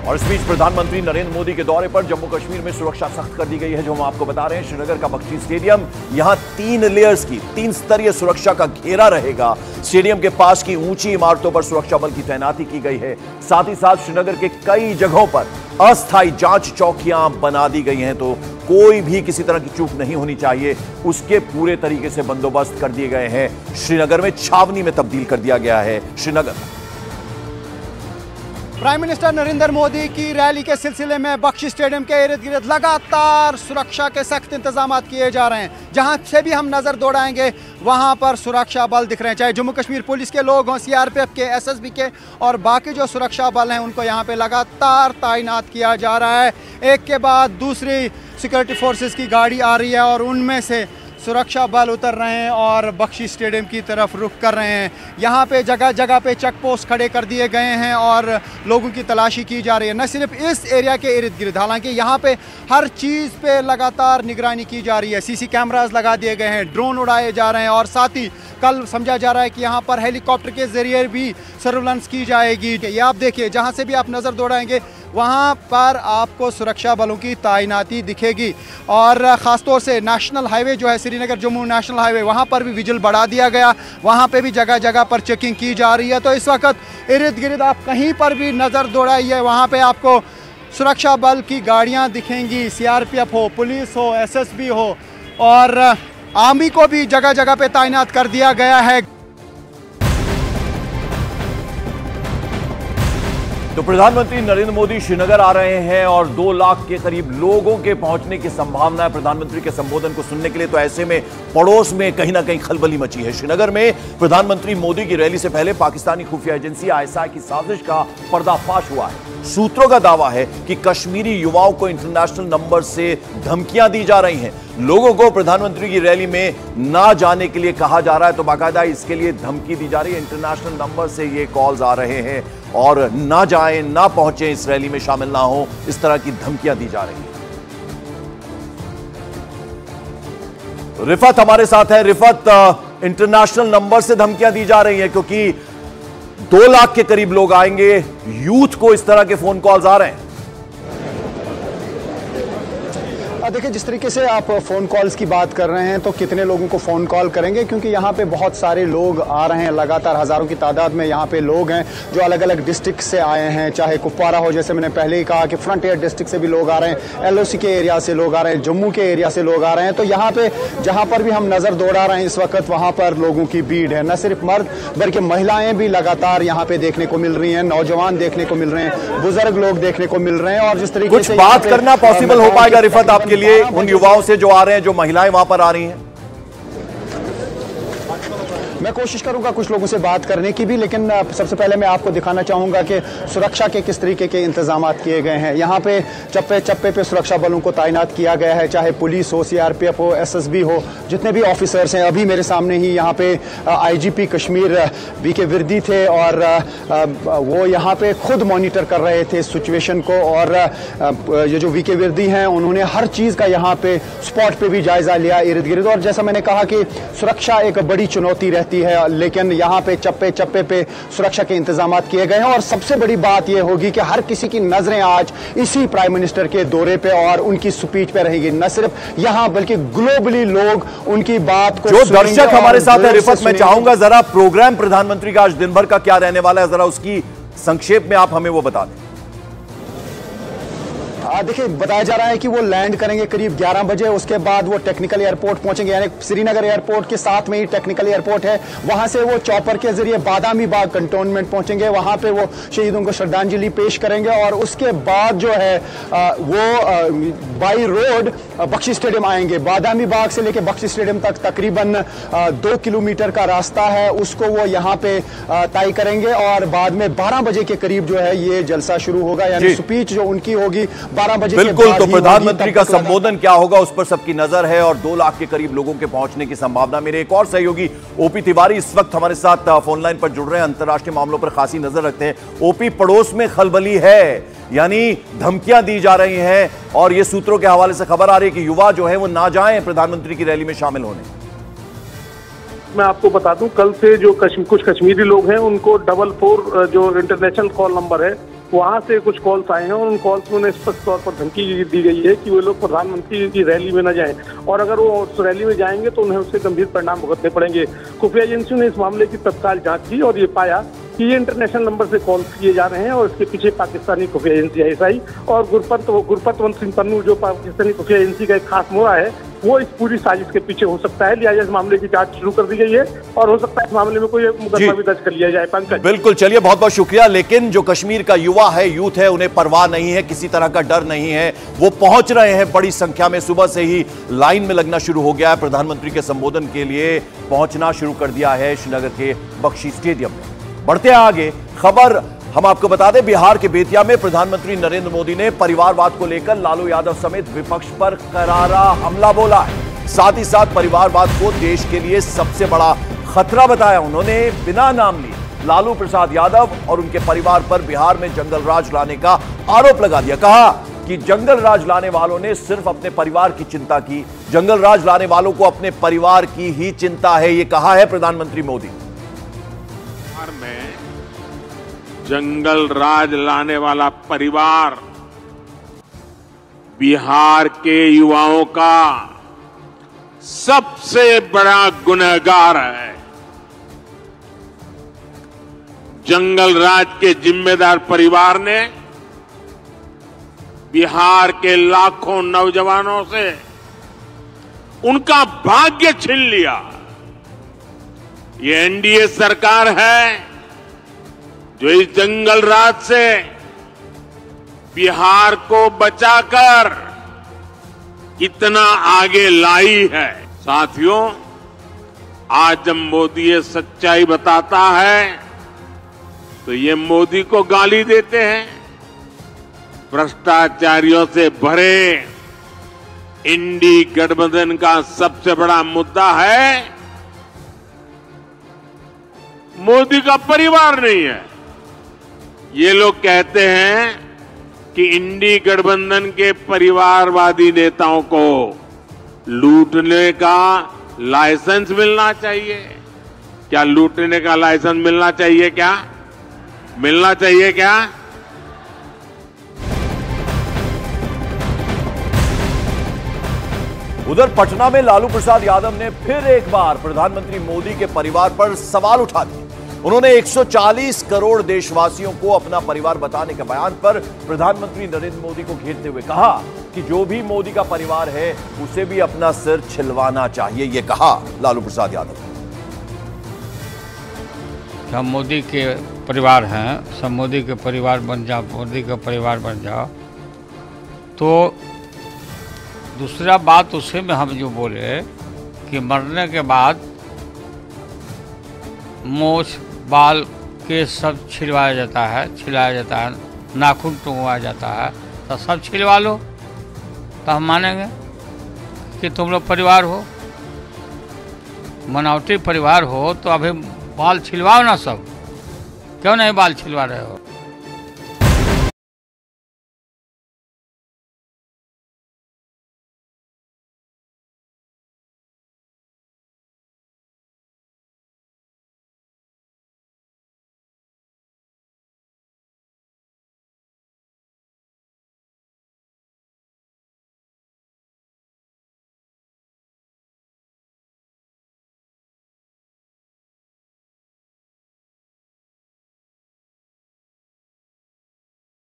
और इस बीच प्रधानमंत्री नरेंद्र मोदी के दौरे पर जम्मू कश्मीर में सुरक्षा सख्त कर दी गई है, जो हम आपको बता रहे हैं। श्रीनगर का बख्शी स्टेडियम, यहां 3 लेयर्स की 3 स्तरीय सुरक्षा का घेरा रहेगा। स्टेडियम के पास की ऊंची इमारतों पर सुरक्षा बल की तैनाती की गई है। साथ ही साथ श्रीनगर के कई जगहों पर अस्थायी जांच चौकियां बना दी गई हैं, तो कोई भी किसी तरह की चूक नहीं होनी चाहिए, उसके पूरे तरीके से बंदोबस्त कर दिए गए हैं। श्रीनगर में छावनी में तब्दील कर दिया गया है श्रीनगर। प्राइम मिनिस्टर नरेंद्र मोदी की रैली के सिलसिले में बख्शी स्टेडियम के इर्द गिर्द लगातार सुरक्षा के सख्त इंतजाम किए जा रहे हैं। जहां से भी हम नजर दौड़ाएंगे वहां पर सुरक्षा बल दिख रहे हैं, चाहे जम्मू कश्मीर पुलिस के लोग हों, सीआरपीएफ के, एसएसबी के और बाकी जो सुरक्षा बल हैं, उनको यहां पे लगातार तैनात किया जा रहा है। एक के बाद दूसरी सिक्योरिटी फोर्सेस की गाड़ी आ रही है और उनमें से सुरक्षा बल उतर रहे हैं और बख्शी स्टेडियम की तरफ रुख कर रहे हैं। यहाँ पे जगह जगह पे चेक पोस्ट खड़े कर दिए गए हैं और लोगों की तलाशी की जा रही है, न सिर्फ इस एरिया के इर्द गिर्द। हालांकि यहाँ पे हर चीज़ पे लगातार निगरानी की जा रही है, सीसी कैमरास लगा दिए गए हैं, ड्रोन उड़ाए जा रहे हैं और साथ ही कल समझा जा रहा है कि यहाँ पर हेलीकॉप्टर के जरिए भी सर्विलांस की जाएगी। ये आप देखिए, जहाँ से भी आप नज़र दौड़ाएंगे वहाँ पर आपको सुरक्षा बलों की तैनाती दिखेगी। और ख़ासतौर से नेशनल हाईवे जो है, श्रीनगर जम्मू नेशनल हाईवे, वहाँ पर भी विजिल बढ़ा दिया गया, वहाँ पे भी जगह जगह पर चेकिंग की जा रही है। तो इस वक्त इर्द गिर्द आप कहीं पर भी नज़र दौड़ाइए, वहाँ पे आपको सुरक्षा बल की गाड़ियाँ दिखेंगी, सीआरपीएफ हो, पुलिस हो, एसएसबी हो और आर्मी को भी जगह जगह पे तैनात कर दिया गया है। तो प्रधानमंत्री नरेंद्र मोदी श्रीनगर आ रहे हैं और 2 लाख के करीब लोगों के पहुंचने की संभावना है प्रधानमंत्री के संबोधन को सुनने के लिए। तो ऐसे में पड़ोस में कहीं ना कहीं खलबली मची है। श्रीनगर में प्रधानमंत्री मोदी की रैली से पहले पाकिस्तानी खुफिया एजेंसी आईएसआई की साजिश का पर्दाफाश हुआ है। सूत्रों का दावा है कि कश्मीरी युवाओं को इंटरनेशनल नंबर से धमकियां दी जा रही हैं। लोगों को प्रधानमंत्री की रैली में ना जाने के लिए कहा जा रहा है, तो बाकायदा इसके लिए धमकी दी जा रही है। इंटरनेशनल नंबर से ये कॉल्स आ रहे हैं और ना जाएं, ना पहुंचें, इस रैली में शामिल ना हो, इस तरह की धमकियां दी जा रही हैं। रिफत हमारे साथ है। रिफत, इंटरनेशनल नंबर से धमकियां दी जा रही हैं क्योंकि 2 लाख के करीब लोग आएंगे, यूथ को इस तरह के फोन कॉल्स आ रहे हैं। देखिए, जिस तरीके से आप फ़ोन कॉल्स की बात कर रहे हैं, तो कितने लोगों को फ़ोन कॉल करेंगे, क्योंकि यहाँ पे बहुत सारे लोग आ रहे हैं, लगातार हज़ारों की तादाद में यहाँ पे लोग हैं जो अलग अलग डिस्ट्रिक्ट से आए हैं, चाहे कुपवारा हो, जैसे मैंने पहले ही कहा कि फ्रंटियर डिस्ट्रिक्ट से भी लोग आ रहे हैं, एलओसी के एरिया से लोग आ रहे हैं, जम्मू के एरिया से लोग आ रहे हैं। तो यहाँ पे जहाँ पर भी हम नज़र दौड़ा रहे हैं इस वक्त, वहाँ पर लोगों की भीड़ है। न सिर्फ मर्द बल्कि महिलाएँ भी लगातार यहाँ पे देखने को मिल रही हैं, नौजवान देखने को मिल रहे हैं, बुजुर्ग लोग देखने को मिल रहे हैं। और जिस तरीके से बात करना पॉसिबल हो पाएगा रिफत आपके लिए उन युवाओं से जो आ रहे हैं, जो महिलाएं वहां पर आ रही हैं? मैं कोशिश करूंगा कुछ लोगों से बात करने की भी, लेकिन सबसे पहले मैं आपको दिखाना चाहूंगा कि सुरक्षा के किस तरीके के इंतजाम किए गए हैं। यहाँ पे चप्पे चप्पे पे सुरक्षा बलों को तैनात किया गया है, चाहे पुलिस हो, सीआरपीएफ हो, एसएसबी हो, जितने भी ऑफिसर्स हैं। अभी मेरे सामने ही यहाँ पे आईजीपी कश्मीर वीके विर्दी थे और वो यहाँ पे खुद मॉनिटर कर रहे थे सिचुएशन को। और ये जो वीके विर्दी हैं, उन्होंने हर चीज़ का यहाँ पे स्पॉट पे भी जायजा लिया इर्द गिर्द। और जैसा मैंने कहा कि सुरक्षा एक बड़ी चुनौती रहती है, लेकिन यहाँ पे चप्पे चप्पे पे सुरक्षा के इंतजाम किए गए हैं। और सबसे बड़ी बात यह होगी कि हर किसी की नजरें आज इसी प्राइम मिनिस्टर के दौरे पे और उनकी स्पीच पे रहेगी। न सिर्फ यहाँ बल्कि ग्लोबली लोग उनकी बात को, जो दर्शक हमारे साथ है रिफत, मैं चाहूंगा जरा प्रोग्राम प्रधानमंत्री का आज दिन भर का क्या रहने वाला है, जरा उसकी संक्षेप में आप हमें वो बता दें। देखिए, बताया जा रहा है कि वो लैंड करेंगे करीब 11 बजे, उसके बाद वो टेक्निकल एयरपोर्ट पहुंचेंगे, यानी श्रीनगर एयरपोर्ट के साथ में ही टेक्निकल एयरपोर्ट है। वहां से वो चॉपर के जरिए बादामी बाग कंटोनमेंट पहुंचेंगे, वहां पे वो शहीदों को श्रद्धांजलि पेश करेंगे और उसके बाद जो है वो बाई रोड बख्शी स्टेडियम आएंगे। बादामी बाग से लेकर बख्शी स्टेडियम तक तकरीबन 2 किलोमीटर का रास्ता है, उसको वो यहाँ पे तय करेंगे और बाद में 12 बजे के करीब जो है ये जलसा शुरू होगा, यानी स्पीच जो उनकी होगी 12 बजे। बिल्कुल, तो प्रधानमंत्री का संबोधन क्या होगा उस पर सबकी नजर है और 2 लाख के करीब लोगों के पहुंचने की संभावना। मेरे एक और सहयोगी ओपी तिवारी इस वक्त हमारे साथ फोन लाइन पर जुड़ रहे हैं, अंतर्राष्ट्रीय मामलों पर खासी नजर रखते हैं। ओपी, पड़ोस में खलबली है, यानी धमकियां दी जा रही हैं और ये सूत्रों के हवाले से खबर आ रही है कि युवा जो है वो ना जाएं प्रधानमंत्री की रैली में शामिल होने। मैं आपको बता दूं, कल से जो कुछ कश्मीरी लोग हैं उनको 44 जो इंटरनेशनल कॉल नंबर है वहां से कुछ कॉल्स आए हैं और उन कॉल्स में उन्हें स्पष्ट तौर पर धमकी दी गई है कि वो लोग प्रधानमंत्री की रैली में न जाएं और अगर वो उस रैली में जाएंगे तो उन्हें उसके गंभीर परिणाम भुगतने पड़ेंगे। खुफिया एजेंसियों ने इस मामले की तत्काल जांच की और ये पाया कि ये इंटरनेशनल नंबर से कॉल किए जा रहे हैं और इसके पीछे पाकिस्तानी खुफिया एजेंसी ISI और गुरपतवंत सिंह पन्नू जो पाकिस्तानी खुफिया एजेंसी का एक खास मोहरा है, वो इस पूरी साजिश के पीछे हो सकता है। लिहाजा इस मामले की जांच शुरू कर दी गई है और हो सकता है इस मामले में कोई मुकदमा भी दर्ज कर लिया जाए। पंकज, बिल्कुल, चलिए, बहुत बहुत शुक्रिया। लेकिन जो कश्मीर का युवा है, यूथ है, उन्हें परवाह नहीं है, किसी तरह का डर नहीं है। वो पहुंच रहे हैं बड़ी संख्या में, सुबह से ही लाइन में लगना शुरू हो गया है। प्रधानमंत्री के संबोधन के लिए पहुंचना शुरू कर दिया है श्रीनगर के बख्शी स्टेडियम में। बढ़ते हैं आगे, खबर हम आपको बता दें, बिहार के बेतिया में प्रधानमंत्री नरेंद्र मोदी ने परिवारवाद को लेकर लालू यादव समेत विपक्ष पर करारा हमला बोला है। साथ ही साथ परिवारवाद को देश के लिए सबसे बड़ा खतरा बताया। उन्होंने बिना नाम लिए लालू प्रसाद यादव और उनके परिवार पर बिहार में जंगल राज लाने का आरोप लगा दिया। कहा कि जंगल राज लाने वालों ने सिर्फ अपने परिवार की चिंता की, जंगल राज लाने वालों को अपने परिवार की ही चिंता है, ये कहा है प्रधानमंत्री मोदी। में जंगल राज लाने वाला परिवार बिहार के युवाओं का सबसे बड़ा गुनहगार है। जंगल राज के जिम्मेदार परिवार ने बिहार के लाखों नौजवानों से उनका भाग्य छीन लिया। ये एनडीए सरकार है जो इस जंगल राज से बिहार को बचाकर इतना आगे लाई है। साथियों, आज जब मोदी ये सच्चाई बताता है तो ये मोदी को गाली देते हैं। भ्रष्टाचारियों से भरे इंडी गठबंधन का सबसे बड़ा मुद्दा है मोदी का परिवार नहीं है। ये लोग कहते हैं कि इंडी गठबंधन के परिवारवादी नेताओं को लूटने का लाइसेंस मिलना चाहिए। क्या लूटने का लाइसेंस मिलना चाहिए? क्या मिलना चाहिए? क्या उधर पटना में लालू प्रसाद यादव ने फिर एक बार प्रधानमंत्री मोदी के परिवार पर सवाल उठा दिए। उन्होंने 140 करोड़ देशवासियों को अपना परिवार बताने के बयान पर प्रधानमंत्री नरेंद्र मोदी को घेरते हुए कहा कि जो भी मोदी का परिवार है उसे भी अपना सिर छिलवाना चाहिए, ये कहा लालू प्रसाद यादव। हम मोदी के परिवार हैं, सब मोदी के परिवार बन जाओ, मोदी का परिवार बन जाओ। तो दूसरा बात उसे में हम जो बोले कि मरने के बाद मोछ बाल के सब छिलवाया जाता है, नाखून टूंगवाया जाता है, तो सब छिलवा लो तो हम मानेंगे कि तुम लोग परिवार हो, बनावटी परिवार हो। तो अभी बाल छिलवाओ ना सब, क्यों नहीं बाल छिलवा रहे हो?